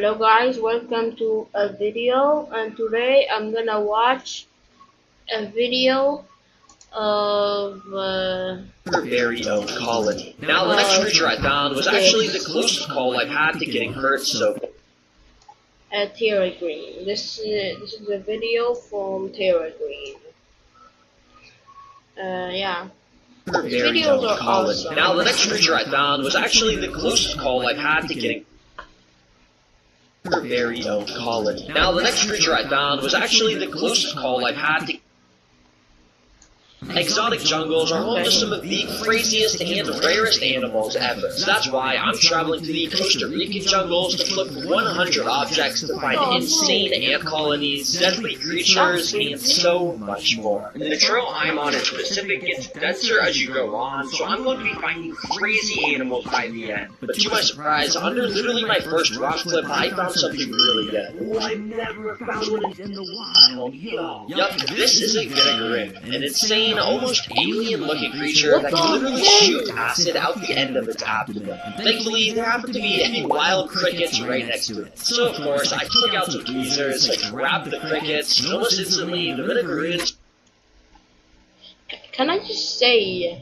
Hello guys, welcome to a video, and today I'm gonna watch a video of Very own colony. Now, the next creature I found was actually the closest call I've had to getting hurt so far. Terra Green. This is a video from Terra Green. Yeah. These Very videos own are colony. awesome. Now, the next creature I found was actually the closest call I've had to getting very own colony. Now, the next creature I found was actually the closest call I've had to. Exotic jungles are home to some of the craziest and rarest animals ever. So that's why I'm traveling to the Costa Rican jungles to flip 100 objects to find insane ant colonies, deadly creatures, and so much more. The trail I'm on in specific gets denser as you go on, so I'm going to be finding crazy animals by the end. But to my surprise, under literally my first rock flip, I found something really good. Oh, I've never found one in the wild. Yup, this is a Vinegarin, an insane, almost alien-looking creature that can literally shoot acid out the end of its abdomen. Thankfully, there happened to be a wild crickets right next to it. So, of course, I took out some tweezers, I grabbed the crickets, and almost instantly, the Vinegarins. Can I just say,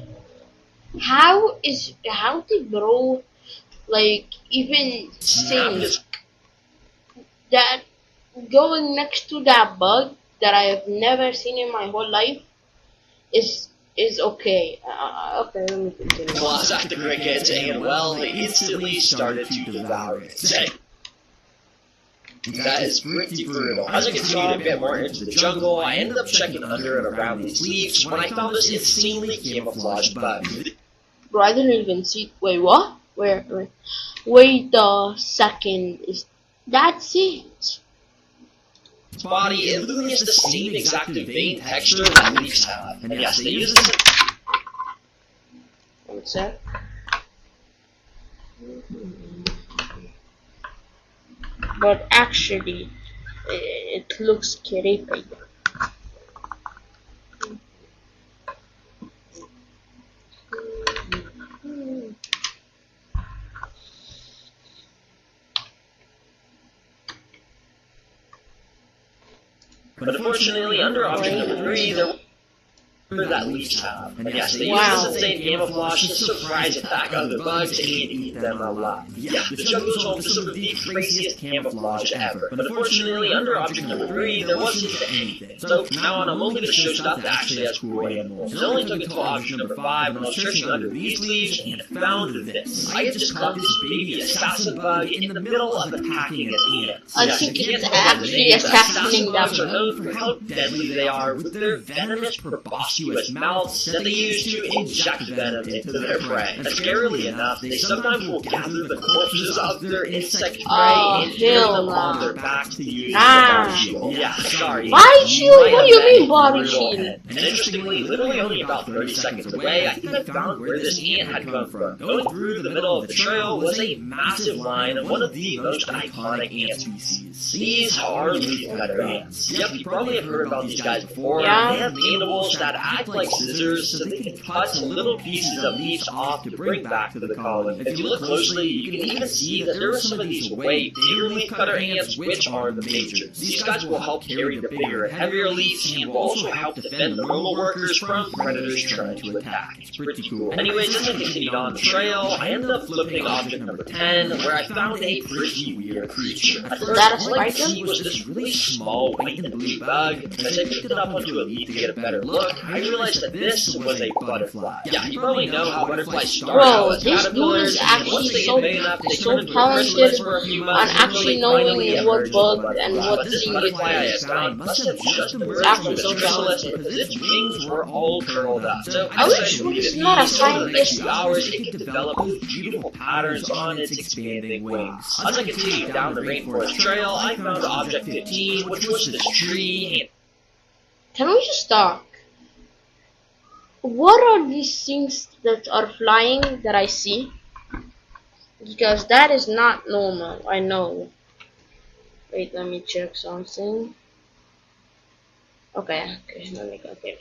how did bro even think that going next to that bug that I have never seen in my whole life is okay. Okay, let me continue. Claws at the crickets, and well, they instantly started to devour it. That is pretty brutal. As I continued a bit more into the jungle, I ended up checking under and around these leaves when I found this insanely camouflaged bug. Bro, I didn't even see. Wait, what? Wait a second. That's it? Its body, it literally has the same exact vein texture that leaves have. And yes, they use this. One sec. But actually, it looks creepy. But unfortunately, under object number 3, there that leaves have. And yes, they use this insane camouflage to surprise attack other bugs and eat them alive. Yeah, the jungle is home to some of the craziest camouflage ever. But unfortunately, under object number 3, there wasn't anything. So now on, I'm only going to show stuff that actually has cool animals. It only took until object number 5 when I was searching under these leaves and found this. I had just caught this baby assassin bug in the middle of attacking an ant. I think it's actually assassinating bugs are them. known for how deadly they are with their venomous proboscis mouths that they use to inject venom into their prey. And scarily enough, they sometimes will gather the corpses of their insect prey and carry them on their backs to use as a body shield. Yeah, sorry. Body shield? What do you mean body shield? And interestingly, literally only about 30 seconds away, I think I found where this ant had come from. Going through the middle of the trail was a massive line of one of the most iconic ant species. These are leafcutter ants. Yep, you probably have heard about these guys before. Yeah. They have mandibles that act like scissors so they can cut little pieces of leaves off to bring back to the colony. If you look closely, you can even see that there are some of these way bigger leafcutter ants, which are the majors. These guys will help carry the bigger and heavier leaves and will also help defend the normal workers from predators trying to attack. It's pretty cool. Anyways, as I continued on the trail, I ended up flipping object number 10, where I found a pretty weird creature. At first, all I could see was this really small white and blue bug, and as I picked it up onto a leaf to get a better look, I realized that this was a butterfly. Yeah, you probably know how butterflies start out Bro, as this dude caterpillars, is and actually once they so get big enough, they so turn into a talented chrysalis for a few months on until actually they knowing finally what emerge as a bug butterfly. and what But this seed butterfly I is. found must have just emerged actually from so its chrysalis because its wings were all curled up. So I wish believe it's it not a means over the next scientist. few hours it could develop those beautiful patterns on its expanding wings. As I continued down the rainforest trail, I found object 15, which was this tree, and Can we just talk? What are these things that are flying that I see? Because that is not normal, I know. Wait, let me check something. Okay, let me go. Okay.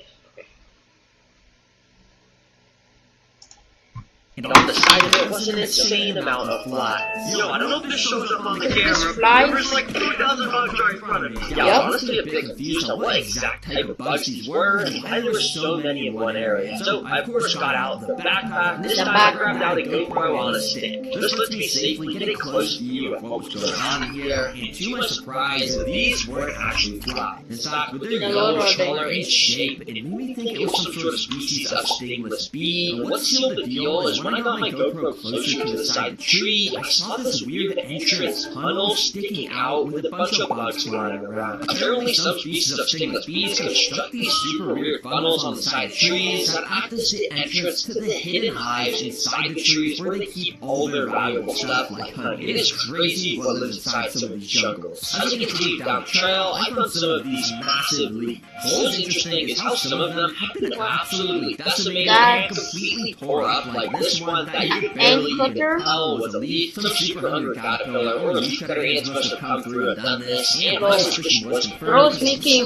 and on the side of it was an insane amount of flies. Yo, I don't know if this shows up on the camera, flies? there's like 2,000 bugs right in front of me. Yeah, I was honestly a bit confused on what exact type of bugs these were, and why there were so many in one area. So I of course got out the backpack, this time I grabbed out a GoPro on a stick. This lets me safely get a close view of what was going on here, and to my surprise, these weren't actually flies. In fact, with their yellowish color and shape, it made me think it was some sort of species of stingless bee. And what sealed the deal is when I got my GoPro closer to the side of the tree, I saw this weird entrance tunnel sticking out with a bunch of bugs flying around. Apparently some species of stingless bees construct these super weird funnels on the side of trees that act as the entrance to the hidden hives inside the trees where they keep all their valuable stuff like honey. It is crazy what lives inside some of these jungles. As I continued down the trail, I found some of these massive leaves. What's interesting is how some of them have been absolutely decimated and completely tore up, like this one that you could barely even tell was a leaf. Some super hungry caterpillar or leafcutter ants must have come through and done this, and my suspicion was confirmed. Bro's making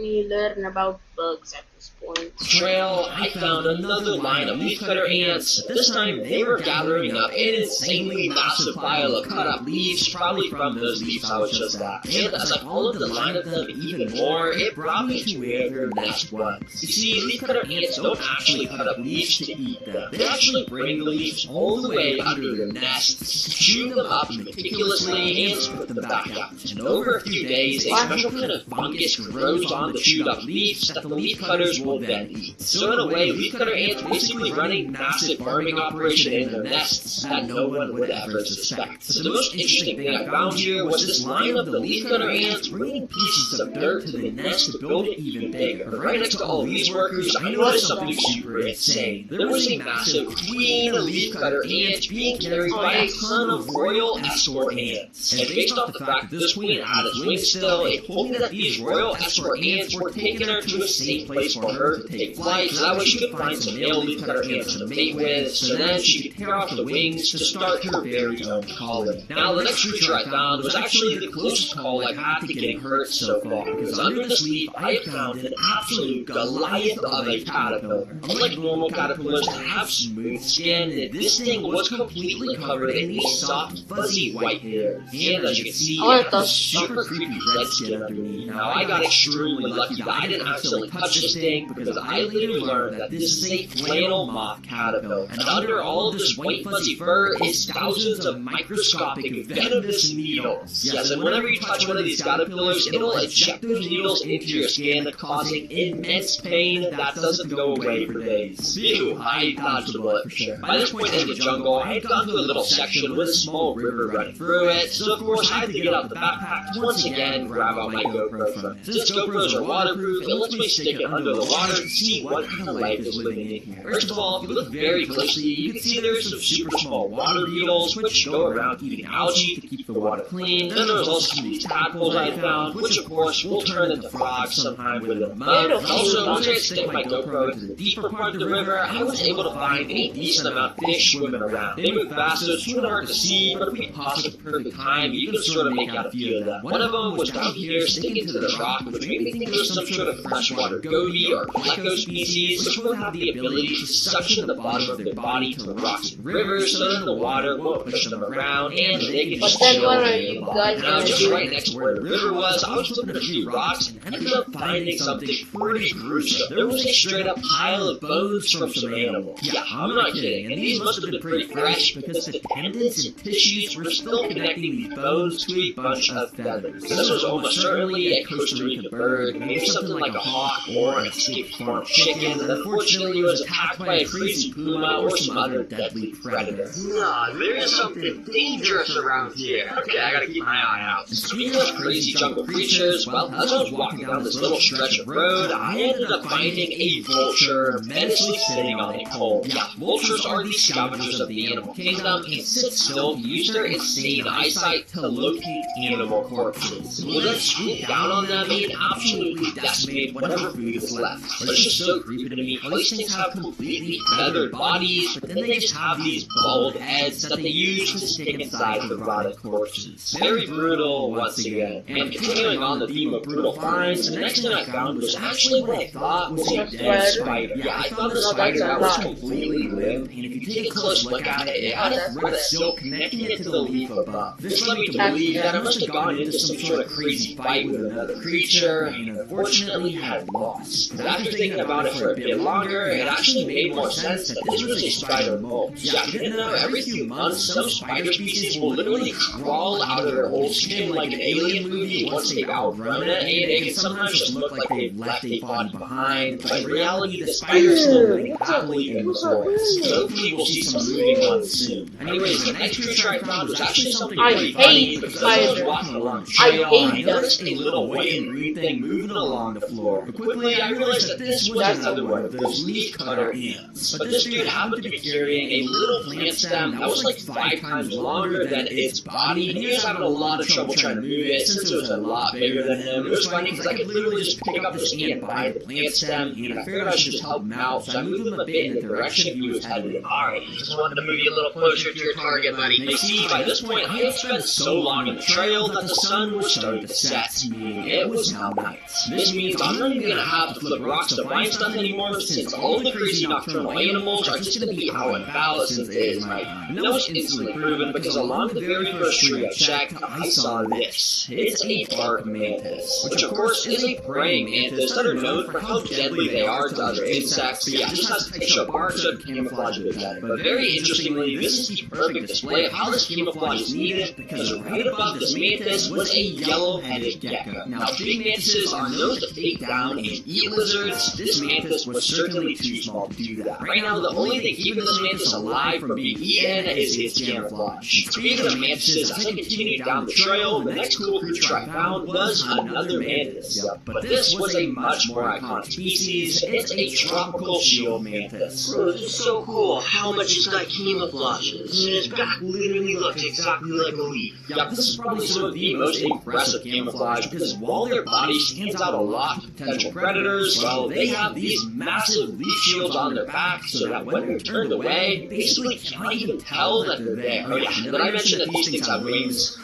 me learn about bugs at this point. Trail, I found another line of leafcutter ants. This time, they were gathering up an insanely massive pile of cut up leaves, probably from those leaves I was just at. And as I followed the line of them even more, it brought me to where their nest was. You see, leafcutter ants don't actually cut up leaves to eat them. They actually bring the leaves all the way under their nests, chew them up meticulously, and spit them back out. And over a few days, a special kind of fungus grows on the chewed up leaves that the leafcutters will then eat. So in a way, leafcutter ants basically run a massive farming operation in their nests that no one would ever suspect. So the most interesting thing I found here was this line of the leafcutter ants bringing pieces of dirt to the nest to build it even bigger. But right next to all these workers, I noticed something super insane. There was a massive queen leafcutter ant being carried by a ton of royal escort ants. And based off the fact that this queen had its wings still, it told me that these royal escort ants were taking her to a safe place for her to take flight, so that way she could find some male leafcutter ants to mate with, so then she could tear off the wings to start her very own colony. Now, the next creature I found was actually the closest call I've had to getting hurt so far, because under this leaf, I had found an absolute Goliath of a caterpillar. Unlike normal caterpillars that have smooth skin, this thing was completely covered in these soft, fuzzy white hairs. And as you can see, it had this super creepy red skin underneath. Now, I got extremely lucky that I didn't accidentally touch this thing, because I later learned that this is a flannel moth caterpillar. And under all of this white fuzzy fur is thousands of microscopic venomous needles. Yes, and whenever you touch one of these caterpillars, it'll inject those needles into your skin, causing immense pain that doesn't go away for days. Ew, I dodged the bullet for sure. By this point in the jungle, I had gotten to a little section with a small river running through it, so of course I had to get out the backpack to once again grab out my GoPro from it. Since GoPros are waterproof, it lets me stick it under the water to see what kind of life is living in here. First of all, if you look very closely, you can see there's some super small water beetles which go around eating algae to keep the water clean. Then there's also some of these tadpoles I found, which of course will turn into frogs sometime within a month. Also, once I stick my GoPro into the deeper part of the river, I was able to find a decent amount of fish swimming around. They move fast, so it's really hard to see, but if we pause at the perfect time, you can sort of make out a few of them. One of them was down here sticking to the rock, which made me think it was some sort of freshwater goby or pleco species, which will have the ability to suction the bottom of their body to rocks and rivers, so that the water won't push them around, and they can just chill in the bottom. Now, just right next to where the river was, I was flipping a few rocks and ended up finding something pretty gruesome. There was a straight up pile of bones from some animal. Yeah, I'm not kidding, and these must have been pretty fresh because the tendons and tissues were still connecting these bones to a bunch of feathers. This was almost certainly a Costa Rican bird, maybe something like a hawk or an escaped farm chicken, and unfortunately it was attacked by a crazy puma or some other deadly predator. Nah, there is something dangerous around here. Okay, I gotta keep my eye out. And speaking of crazy jungle creatures, well, as I was walking down this little stretch of road, I ended up finding a vulture menacingly sitting on a pole. Yeah, vultures are the scavengers of the animal kingdom and sit still to use their insane eyesight to locate animal corpses. Will then swoop down on them and absolutely decimate whatever food is left. but it's just so creepy to me how these things have completely feathered bodies, but then they just have these bald heads that they use to stick inside the rotting corpses. Very brutal once again. And continuing on the theme of brutal finds, the next thing I found was actually what I thought was a dead spider. Yeah, I found the spider that was completely limp, and if you take a close look at it, it had a thread of silk connecting it to the leaf above. This led me to believe that it must have gone into some sort of crazy fight with another creature, and unfortunately had lost. But after thinking about it for a bit longer, it actually made more sense that this was a spider molt. Yeah, you didn't know, every few months some spider species will literally crawl out of their old skin like an alien movie once they've outgrown it, and it can sometimes just look like they've left a body behind, but in reality the spider is still living happily in the forest. So hopefully we'll see some moving ones soon. Anyways, the next creature I found was actually something really funny, because I was walking along the trail and I noticed a little white and green thing moving along the floor. But quickly I realized that this was another one of those leaf cutter ants. But this dude happened to be carrying a little plant stem that was like 5 times longer than its body, and he was having a lot of trouble trying to move it since it was a lot bigger than him. It was funny because I could literally just pick up this ant by the plant stem, and I figured I should just help him out, so I moved him a bit in the direction he was headed. Alright, just wanted to move you a little closer to your target, buddy. You see, by this point, I had spent so long on the trail that the sun was starting to set, meaning it was now night. This means I'm not even gonna have to flip rocks to find stuff anymore, since all the crazy nocturnal animals are just gonna be out and about since it is night. And that was instantly proven because along the very first tree I checked, I saw this. It's a bark mantis, which of course is a praying mantis that are known for how deadly they are to other insects. But yeah, just has extra bark so it camouflage a bit better. But very interestingly, this is the perfect display of how this camouflage is needed, because right above this mantis was a yellow-headed gecko. Now, big mantises are known to take down and eat lizards. This mantis was certainly too small to do that. Right now, the only thing keeping this mantis alive from being eaten is its camouflage. Speaking of mantises, as I continued down the trail, the next cool creature I found was another mantis. But this was a much more iconic species. It's a tropical shield mantis. Bro, this is so cool how much this guy camouflages. And his back literally looks exactly like a leaf. Yeah, this is probably some of the most impressive camouflage, because while their body stands out a lot to potential predators, well, they have these massive leaf shields on their back, so that when they're turned away, you basically cannot even tell that they're there. Oh yeah, did I mention that these things have wings?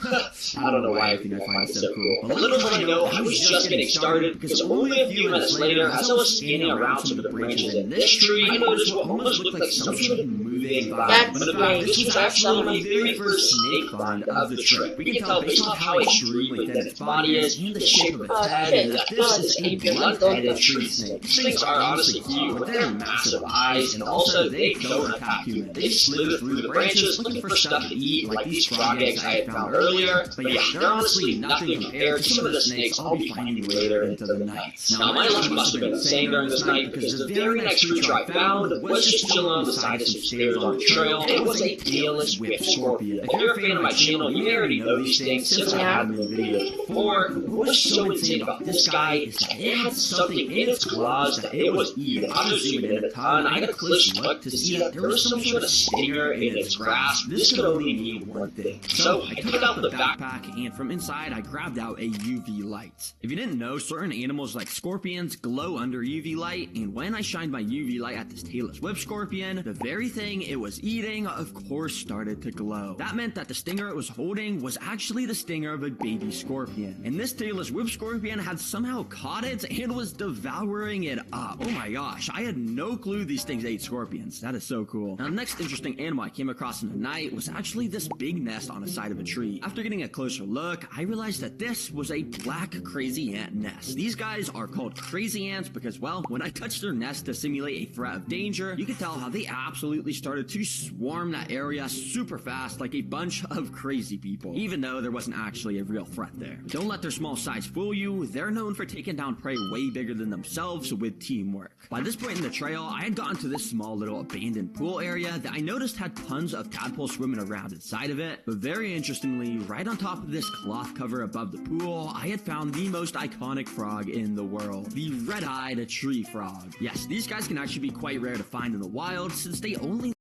I don't know why I think I find it so cool. But little did I know, I was just getting started, because only a few minutes later, as I was scanning around some of the branches in this tree, I noticed what almost looked like some sort of moving vine. But in fact, this was actually my very first snake find of the trip. We can tell based on how extremely thin its body is, and the shape of its head, that this is a blunt-headed tree snake. These things are honestly cute, with their massive eyes, and also they don't attack humans. They slither through the branches looking for stuff to eat, like these frog eggs I had found earlier. But yeah, they're honestly nothing compared to some of the snakes I'll be finding later into the night. Now, my luck must have been insane during this night, because the very next creature I found was just chilling on the side of some stairs on the trail. It was a tailless whip scorpion. If you're a fan of my channel, you may already know these things since I had them in videos before. What was so insane about this guy is that it had something in its claws that it was eating. I was zooming in a ton. I got a close look to see that there was some sort of stinger in its grasp. This could only mean one thing. So I took out the backpack, and from inside I grabbed out a UV light. If you didn't know, certain animals like scorpions glow under UV light, and when I shined my UV light at this tailless whip scorpion, the very thing it was eating, of course, started to glow. That meant that the stinger it was holding was actually the stinger of a baby scorpion. And this tailless whip scorpion had somehow caught it and was devouring it up. Oh my gosh, I had no clue these things ate scorpions. That is so cool. Now, the next interesting animal I came across in the night was actually this big nest on the side of a tree. After getting a closer look, I realized that this was a black crazy ant nest. These guys are called crazy ants because, well, when I touched their nest to simulate a threat of danger, you could tell how they absolutely started to swarm that area super fast like a bunch of crazy people, even though there wasn't actually a real threat there. Don't let their small size fool you. They're known for taking down prey way bigger than themselves with teamwork. By this point in the trail, I had gotten to this small little abandoned pool area that I noticed had tons of tadpoles swimming around inside of it. But very interestingly, right on top of this cloth cover above the pool, I had found the most iconic frog in the world, the red-eyed tree frog. Yes, these guys can actually be quite rare to find in the wild, since they only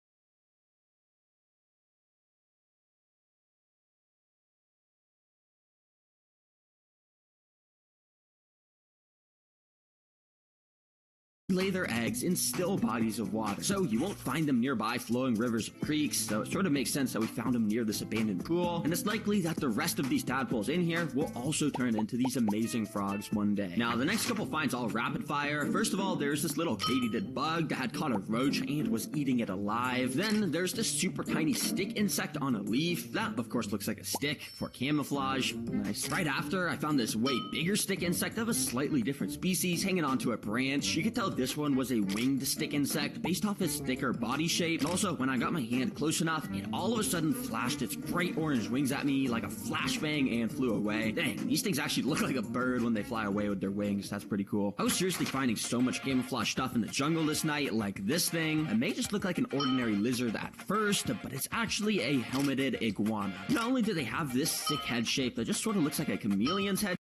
lay their eggs in still bodies of water, so you won't find them nearby flowing rivers or creeks, so it sort of makes sense that we found them near this abandoned pool, and it's likely that the rest of these tadpoles in here will also turn into these amazing frogs one day. Now, the next couple finds all rapid fire. First of all, there's this little katydid bug that had caught a roach and was eating it alive. Then there's this super tiny stick insect on a leaf. That, of course, looks like a stick for camouflage. Nice. Right after, I found this way bigger stick insect of a slightly different species hanging onto a branch. You could tell this one was a winged stick insect based off its thicker body shape. And also, when I got my hand close enough, it all of a sudden flashed its bright orange wings at me like a flashbang and flew away. Dang, these things actually look like a bird when they fly away with their wings. That's pretty cool. I was seriously finding so much camouflage stuff in the jungle this night, like this thing. It may just look like an ordinary lizard at first, but it's actually a helmeted iguana. Not only do they have this sick head shape that just sort of looks like a chameleon's head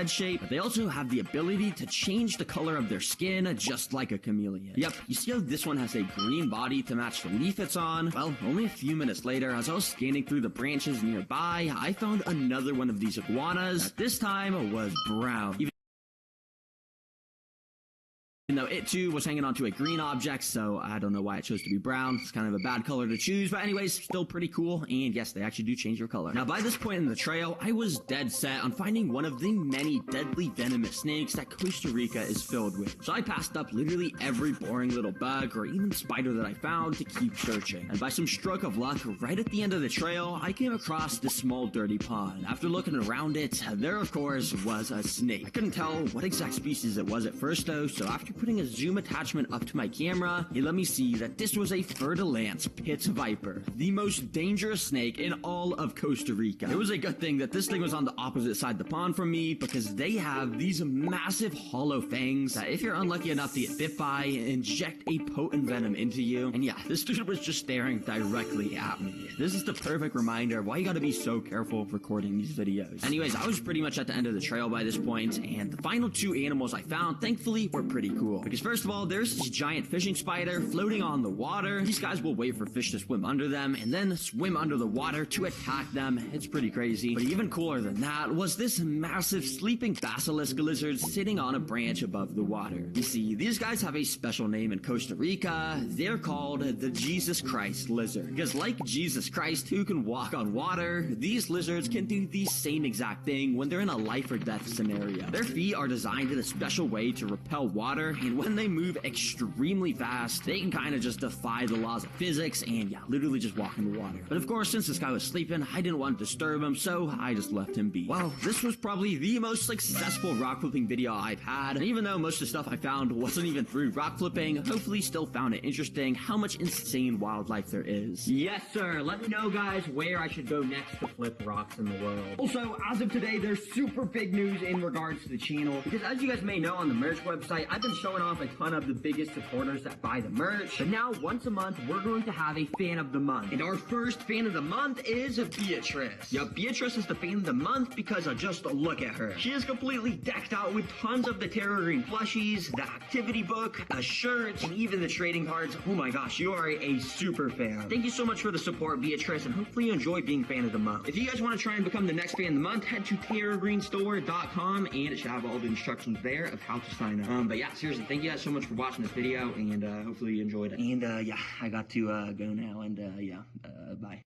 shape, but they also have the ability to change the color of their skin just like a chameleon. Yep, you see how this one has a green body to match the leaf it's on? Well, only a few minutes later, as I was scanning through the branches nearby, I found another one of these iguanas that this time was brown. Even though it too was hanging onto a green object, so I don't know why it chose to be brown. It's kind of a bad color to choose, but anyways, still pretty cool, and yes, they actually do change your color. Now, by this point in the trail, I was dead set on finding one of the many deadly venomous snakes that Costa Rica is filled with. So I passed up literally every boring little bug or even spider that I found to keep searching. And by some stroke of luck, right at the end of the trail, I came across this small dirty pond. After looking around it, there of course was a snake. I couldn't tell what exact species it was at first though, so after putting a zoom attachment up to my camera, it let me see that this was a fer-de-lance pit viper, the most dangerous snake in all of Costa Rica. It was a good thing that this thing was on the opposite side of the pond from me, because they have these massive hollow fangs that if you're unlucky enough to get bit by, inject a potent venom into you. And yeah, this dude was just staring directly at me. This is the perfect reminder of why you gotta be so careful recording these videos. Anyways, I was pretty much at the end of the trail by this point, and the final two animals I found, thankfully, were pretty cool. Because first of all, there's this giant fishing spider floating on the water. These guys will wait for fish to swim under them and then swim under the water to attack them. It's pretty crazy. But even cooler than that was this massive sleeping basilisk lizard sitting on a branch above the water. You see, these guys have a special name in Costa Rica. They're called the Jesus Christ lizard. Because like Jesus Christ, who can walk on water, these lizards can do the same exact thing when they're in a life or death scenario. Their feet are designed in a special way to repel water, and when they move extremely fast, they can kind of just defy the laws of physics and, yeah, literally just walk in the water. But of course, since this guy was sleeping, I didn't want to disturb him, so I just left him be. Well, this was probably the most successful rock flipping video I've had, and even though most of the stuff I found wasn't even through rock flipping, hopefully still found it interesting how much insane wildlife there is. Yes, sir. Let me know, guys, where I should go next to flip rocks in the world. Also, as of today, there's super big news in regards to the channel, because as you guys may know on the merch website, I've been showing off a ton of the biggest supporters that buy the merch, but now once a month we're going to have a fan of the month, and our first fan of the month is Beatrice. Yep, Beatrice is the fan of the month because just look at her. She is completely decked out with tons of the Terra Green plushies, the activity book, a shirt, and even the trading cards. Oh my gosh, you are a super fan. Thank you so much for the support, Beatrice, and hopefully you enjoy being fan of the month. If you guys want to try and become the next fan of the month, head to TerraGreenStore.com and it should have all the instructions there of how to sign up. But yeah, seriously, thank you guys so much for watching this video, and hopefully you enjoyed it. And yeah, I got to go now, and yeah, bye.